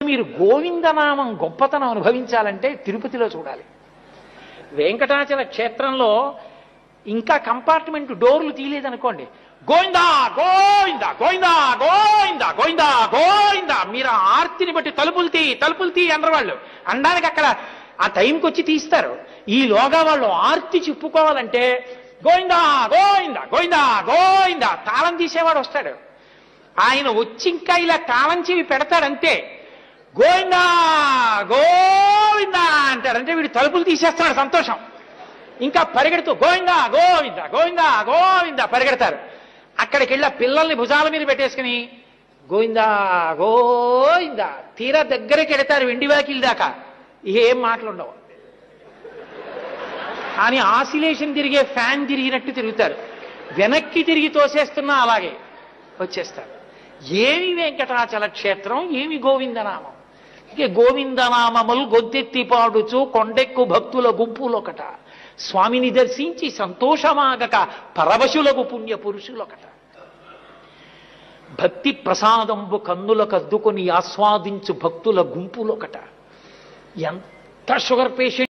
మీరు గోవిందనామం గొప్పతనం అనుభవించాలంటే తిరుపతిలో చూడాలి. వెంకటాచల క్షేత్రంలో ఇంకా కంపార్ట్మెంట్ డోర్లు తీయలేదనుకోండి, గోవిందా గోవిందా గోవిందా గోవిందా గోవిందా గోవిందా, మీరు ఆ ఆర్తిని బట్టి తలుపులు తీ అన్నారు వాళ్ళు. అనడానికి అక్కడ ఆ టైంకి వచ్చి తీస్తారు. ఈలోగా వాళ్ళు ఆర్తి చెప్పుకోవాలంటే గోవిందా గోవిందా గోవిందా గోవిందా, తాళం తీసేవాడు వస్తాడు. ఆయన వచ్చి ఇంకా ఇలా తాళం చెవి పెడతాడంతే, గోవిందా గోవిందా అంటాడంటే వీడు తలుపులు తీసేస్తున్నాడు సంతోషం. ఇంకా పరిగెడుతూ గోవిందా గోవిందా గోవిందా గోవిందా పరిగెడతారు. అక్కడికి వెళ్ళి పిల్లల్ని భుజాల మీద పెట్టేసుకుని గోవిందా గోవిందా, తీరా దగ్గరికి వెడతారు వెండివాకిల దాకా, ఏం మాటలుండవు. కానీ ఆసిలేషన్ తిరిగే ఫ్యాన్ తిరిగినట్టు తిరుగుతారు. వెనక్కి తిరిగి తోసేస్తున్నా అలాగే వచ్చేస్తారు. ఏమి వెంకటాచల క్షేత్రం, ఏమి గోవిందనామం. ఇక గోవిందనామములు గొంతెత్తి పాడుచు కొండెక్కు భక్తుల గుంపులొకట, స్వామిని దర్శించి సంతోషమాగక పరవశులకు పుణ్య పురుషులొకట. భక్తి ప్రసాదంబు కన్నులకు అద్దుకొని ఆస్వాదించు భక్తుల గుంపులొకట. ఎంత షుగర్ పేషెంట్